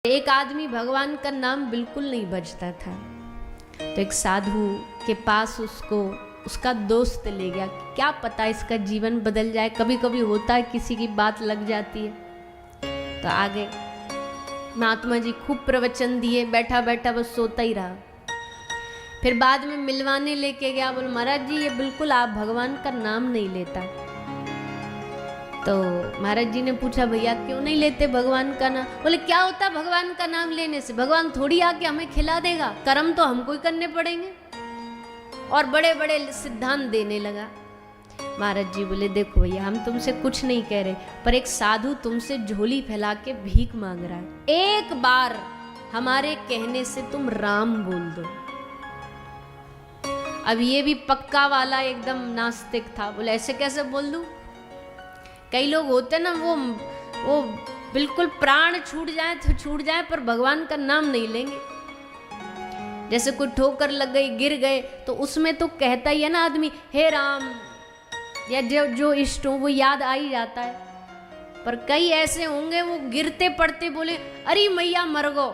एक आदमी भगवान का नाम बिल्कुल नहीं बजता था, तो एक साधु के पास उसका दोस्त ले गया। क्या पता इसका जीवन बदल जाए, कभी कभी होता है किसी की बात लग जाती है। तो आगे महात्मा जी खूब प्रवचन दिए, बैठा बैठा बस सोता ही रहा। फिर बाद में मिलवाने लेके गया, बोले महाराज जी ये बिल्कुल आप भगवान का नाम नहीं लेता। तो महाराज जी ने पूछा भैया क्यों नहीं लेते भगवान का नाम? बोले क्या होता भगवान का नाम लेने से, भगवान थोड़ी आके हमें खिला देगा, कर्म तो हमको ही करने पड़ेंगे। और बड़े बड़े सिद्धांत देने लगा। महाराज जी बोले देखो भैया हम तुमसे कुछ नहीं कह रहे, पर एक साधु तुमसे झोली फैला के भीख मांग रहा है, एक बार हमारे कहने से तुम राम बोल दो। अब ये भी पक्का वाला एकदम नास्तिक था, बोले ऐसे कैसे बोल दूं? कई लोग होते ना वो बिल्कुल प्राण छूट जाए तो छूट जाए पर भगवान का नाम नहीं लेंगे। जैसे कोई ठोकर लग गई, गिर गए, तो उसमें तो कहता ही है ना आदमी हे राम, या जो इष्ट हो वो याद आ ही जाता है। पर कई ऐसे होंगे वो गिरते पड़ते बोले अरे मैया मर गो।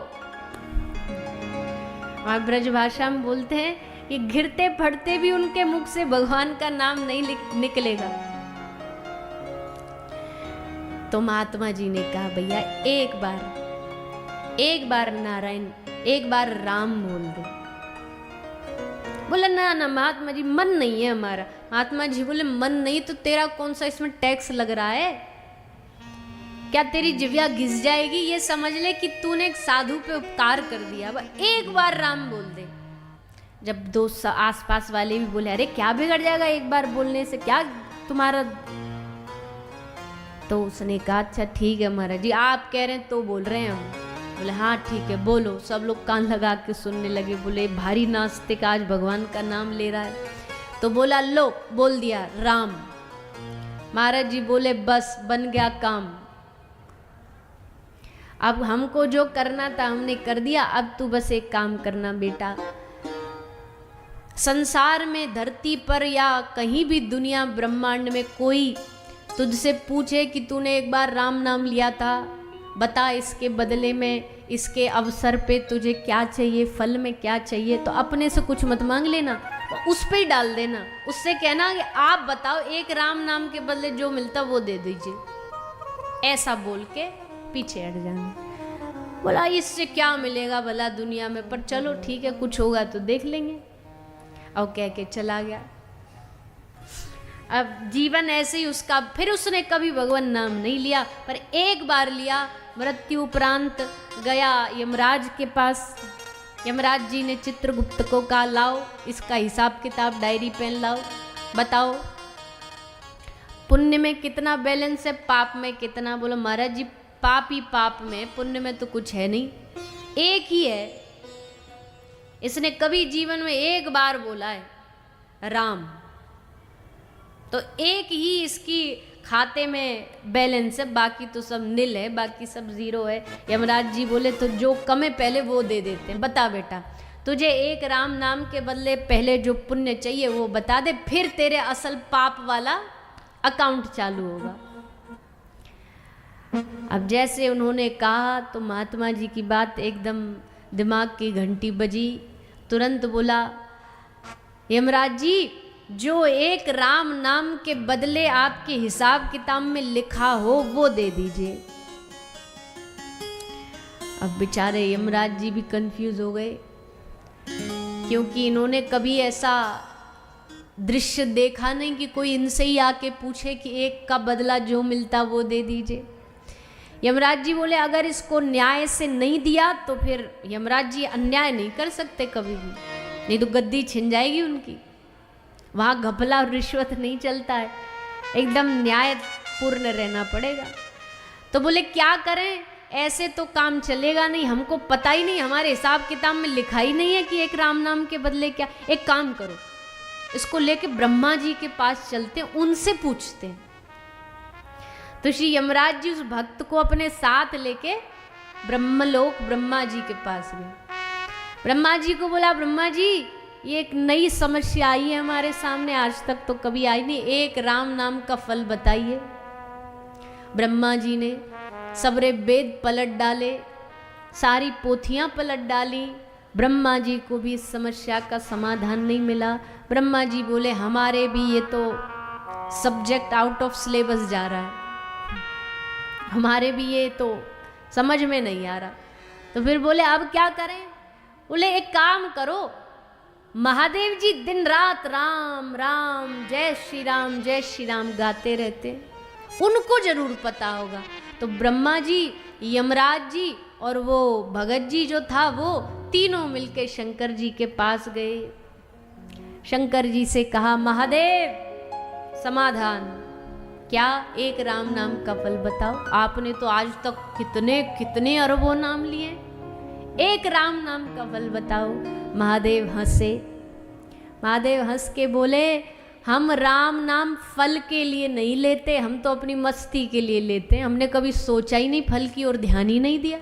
वहां ब्रज भाषा में बोलते हैं कि गिरते पड़ते भी उनके मुख से भगवान का नाम नहीं निकलेगा। तो महात्मा जी ने कहा भैया एक बार नारायण, एक बार राम बोल दे। बोले ना ना महात्मा जी मन नहीं है हमारा। महात्मा जी बोले मन नहीं तो तेरा कौन सा इसमें टैक्स लग रहा है? क्या तेरी जिव्या घिस जाएगी? ये समझ ले कि तूने एक साधु पे उपकार कर दिया। एक बार राम बोल दे। जब दो आसपास वाले भी बोले अरे क्या बिगड़ जाएगा एक बार बोलने से, क्या तुम्हारा? तो उसने कहा अच्छा ठीक है महाराज जी आप कह रहे हैं तो बोल रहे हैं हम। बोले हाँ ठीक है बोलो। सब लोग कान लगा के सुनने लगे। बोले भारी नास्तिक आज भगवान का नाम ले रहा है। तो बोला लो बोल दिया राम। महाराज जी बोले बस बन गया काम, अब हमको जो करना था हमने कर दिया, अब तू बस एक काम करना बेटा, संसार में धरती पर या कहीं भी दुनिया ब्रह्मांड में कोई तुझसे पूछे कि तूने एक बार राम नाम लिया था, बता इसके बदले में, इसके अवसर पे तुझे क्या चाहिए, फल में क्या चाहिए, तो अपने से कुछ मत मांग लेना, तो उस पे ही डाल देना। उससे कहना कि आप बताओ एक राम नाम के बदले जो मिलता वो दे दीजिए। ऐसा बोल के पीछे हट जाना। बोला इससे क्या मिलेगा भला दुनिया में, पर चलो ठीक है कुछ होगा तो देख लेंगे। और कह के चला गया। अब जीवन ऐसे ही उसका, फिर उसने कभी भगवान नाम नहीं लिया, पर एक बार लिया। मृत्यु उपरांत गया यमराज के पास। यमराज जी ने चित्रगुप्त को कहा लाओ इसका हिसाब किताब, डायरी पेन लाओ, बताओ पुण्य में कितना बैलेंस है, पाप में कितना? बोलो महाराज जी पाप ही पाप में, पुण्य में तो कुछ है नहीं, एक ही है। इसने कभी जीवन में एक बार बोला है राम, तो एक ही इसकी खाते में बैलेंस है, बाकी तो सब नील है, बाकी सब जीरो है। यमराज जी बोले तो जो कम है पहले वो दे देते हैं। बता बेटा तुझे एक राम नाम के बदले पहले जो पुण्य चाहिए वो बता दे, फिर तेरे असल पाप वाला अकाउंट चालू होगा। अब जैसे उन्होंने कहा तो महात्मा जी की बात एकदम दिमाग की घंटी बजी। तुरंत बोला यमराज जी जो एक राम नाम के बदले आपके हिसाब किताब में लिखा हो वो दे दीजिए। अब बेचारे यमराज जी भी कंफ्यूज हो गए, क्योंकि इन्होंने कभी ऐसा दृश्य देखा नहीं कि कोई इनसे ही आके पूछे कि एक का बदला जो मिलता वो दे दीजिए। यमराज जी बोले अगर इसको न्याय से नहीं दिया तो फिर यमराज जी अन्याय नहीं कर सकते कभी भी, नहीं तो गद्दी छिन जाएगी उनकी। वहाँ घपला और रिश्वत नहीं चलता है, एकदम न्यायपूर्ण रहना पड़ेगा। तो बोले क्या करें, ऐसे तो काम चलेगा नहीं, हमको पता ही नहीं, हमारे हिसाब किताब में लिखा ही नहीं है कि एक राम नाम के बदले क्या। एक काम करो इसको लेके ब्रह्मा जी के पास चलते हैं, उनसे पूछते हैं। तो श्री यमराज जी उस भक्त को अपने साथ लेके ब्रह्मलोक ब्रह्मा जी के पास गए। ब्रह्मा जी को बोला ब्रह्मा जी ये एक नई समस्या आई है हमारे सामने, आज तक तो कभी आई नहीं, एक राम नाम का फल बताइए। ब्रह्मा जी ने सबरे वेद पलट डाले, सारी पोथियां पलट डाली, ब्रह्मा जी को भी इस समस्या का समाधान नहीं मिला। ब्रह्मा जी बोले हमारे भी ये तो सब्जेक्ट आउट ऑफ सिलेबस जा रहा है, हमारे भी ये तो समझ में नहीं आ रहा। तो फिर बोले अब क्या करें? बोले एक काम करो, महादेव जी दिन रात राम राम जय श्री राम गाते रहते, उनको जरूर पता होगा। तो ब्रह्मा जी, यमराज जी और वो भगत जी जो था, वो तीनों मिलके शंकर जी के पास गए। शंकर जी से कहा महादेव समाधान क्या? एक राम नाम का फल बताओ। आपने तो आज तक कितने कितने अरबों नाम लिए, एक राम नाम का फल बताओ। महादेव हंसे। महादेव हंस के बोले हम राम नाम फल के लिए नहीं लेते, हम तो अपनी मस्ती के लिए लेते हैं। हमने कभी सोचा ही नहीं फल की ओर, ध्यान ही नहीं दिया।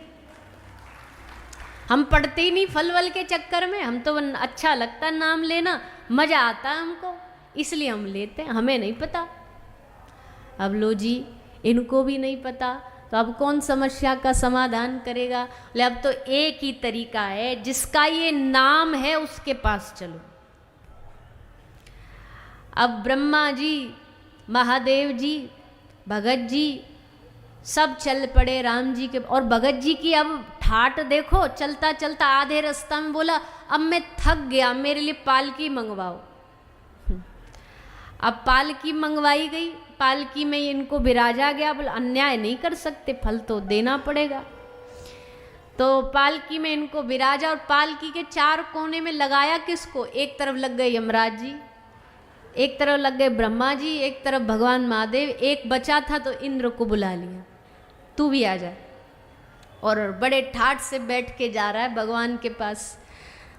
हम पढ़ते ही नहीं फल वल के चक्कर में, हम तो अच्छा लगता नाम लेना, मजा आता है हमको, इसलिए हम लेते हैं, हमें नहीं पता। अब लो जी, इनको भी नहीं पता, तो अब कौन समस्या का समाधान करेगा? बोले अब तो एक ही तरीका है, जिसका ये नाम है उसके पास चलो। अब ब्रह्मा जी, महादेव जी, भगत जी सब चल पड़े राम जी के। और भगत जी की अब ठाट देखो, चलता चलता आधे रास्ता में बोला अब मैं थक गया, मेरे लिए पालकी मंगवाओ। अब पालकी मंगवाई गई, पालकी में इनको बिराजा गया। बोला अन्याय नहीं कर सकते, फल तो देना पड़ेगा। तो पालकी में इनको बिराजा और पालकी के चार कोने में लगाया किसको? एक तरफ लग गए यमराज जी, एक तरफ लग गए ब्रह्मा जी, एक तरफ भगवान महादेव, एक बचा था तो इंद्र को बुला लिया, तू भी आ जा। और बड़े ठाठ से बैठ के जा रहा है भगवान के पास।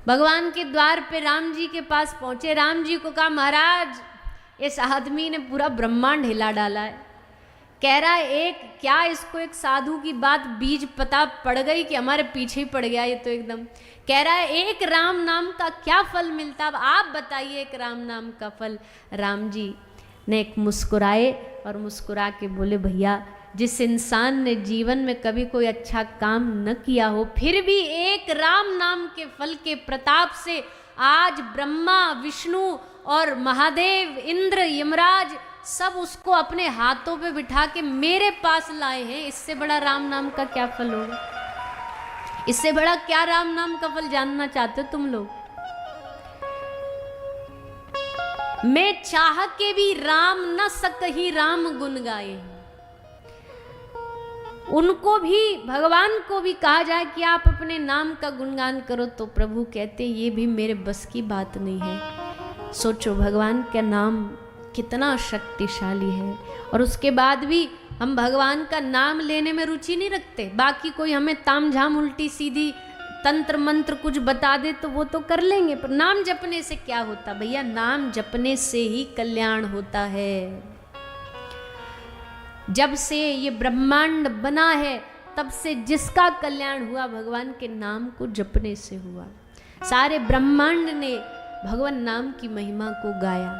भगवान के द्वार पे राम जी के पास पहुंचे। राम जी को कहा महाराज इस आदमी ने पूरा ब्रह्मांड हिला डाला है। कह रहा है एक क्या, इसको एक साधु की बात बीज पता पड़ गई कि हमारे पीछे ही पड़ गया ये तो एकदम। कह रहा है एक राम नाम का क्या फल मिलता, अब आप बताइए एक राम नाम का फल। राम जी ने एक मुस्कुराए और मुस्कुरा के बोले भैया जिस इंसान ने जीवन में कभी कोई अच्छा काम न किया हो, फिर भी एक राम नाम के फल के प्रताप से आज ब्रह्मा, विष्णु और महादेव, इंद्र, यमराज सब उसको अपने हाथों पे बिठा के मेरे पास लाए हैं, इससे बड़ा राम नाम का क्या फल होगा? इससे बड़ा क्या राम नाम का फल जानना चाहते हो तुम लोग? मैं चाह के भी राम न सकही राम गुण गाए। उनको भी, भगवान को भी कहा जाए कि आप अपने नाम का गुणगान करो, तो प्रभु कहते ये भी मेरे बस की बात नहीं है। सोचो भगवान का नाम कितना शक्तिशाली है। और उसके बाद भी हम भगवान का नाम लेने में रुचि नहीं रखते। बाकी कोई हमें तामझाम उल्टी सीधी तंत्र मंत्र कुछ बता दे तो वो तो कर लेंगे, पर नाम जपने से क्या होता भैया? नाम जपने से ही कल्याण होता है। जब से ये ब्रह्मांड बना है तब से जिसका कल्याण हुआ भगवान के नाम को जपने से हुआ। सारे ब्रह्मांड ने भगवान नाम की महिमा को गाया।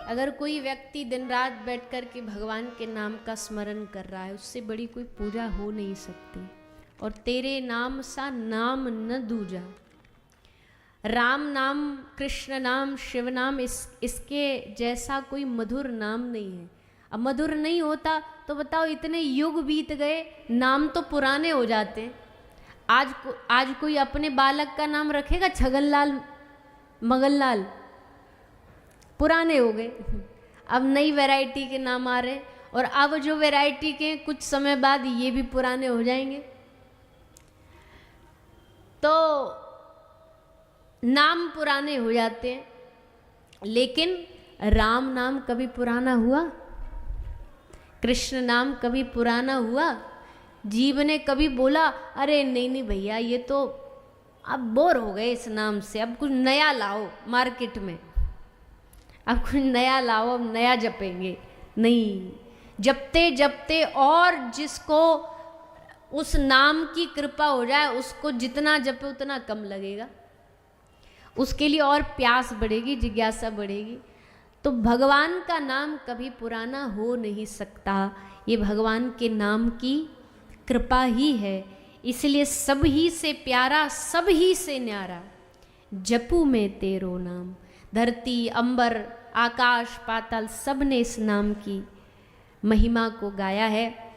अगर कोई व्यक्ति दिन रात बैठ कर के भगवान के नाम का स्मरण कर रहा है, उससे बड़ी कोई पूजा हो नहीं सकती। और तेरे नाम सा नाम न दूजा। राम नाम, कृष्ण नाम, शिव नाम, इसके जैसा कोई मधुर नाम नहीं है। अब मधुर नहीं होता तो बताओ, इतने युग बीत गए, नाम तो पुराने हो जाते हैं। आज कोई अपने बालक का नाम रखेगा छगनलाल, मगनलाल? पुराने हो गए। अब नई वैरायटी के नाम आ रहे, और अब जो वैरायटी के कुछ समय बाद ये भी पुराने हो जाएंगे। तो नाम पुराने हो जाते हैं, लेकिन राम नाम कभी पुराना हुआ? कृष्ण नाम कभी पुराना हुआ? जीव ने कभी बोला अरे नहीं नहीं भैया ये तो अब बोर हो गए इस नाम से, अब कुछ नया लाओ मार्केट में, अब कुछ नया लाओ, अब नया जपेंगे? नहीं, जपते जपते और जिसको उस नाम की कृपा हो जाए, उसको जितना जपे उतना कम लगेगा, उसके लिए और प्यास बढ़ेगी, जिज्ञासा बढ़ेगी। तो भगवान का नाम कभी पुराना हो नहीं सकता। ये भगवान के नाम की कृपा ही है, इसलिए सब ही से प्यारा, सब ही से न्यारा, जपू में तेरो नाम। धरती, अंबर, आकाश, पाताल सब ने इस नाम की महिमा को गाया है।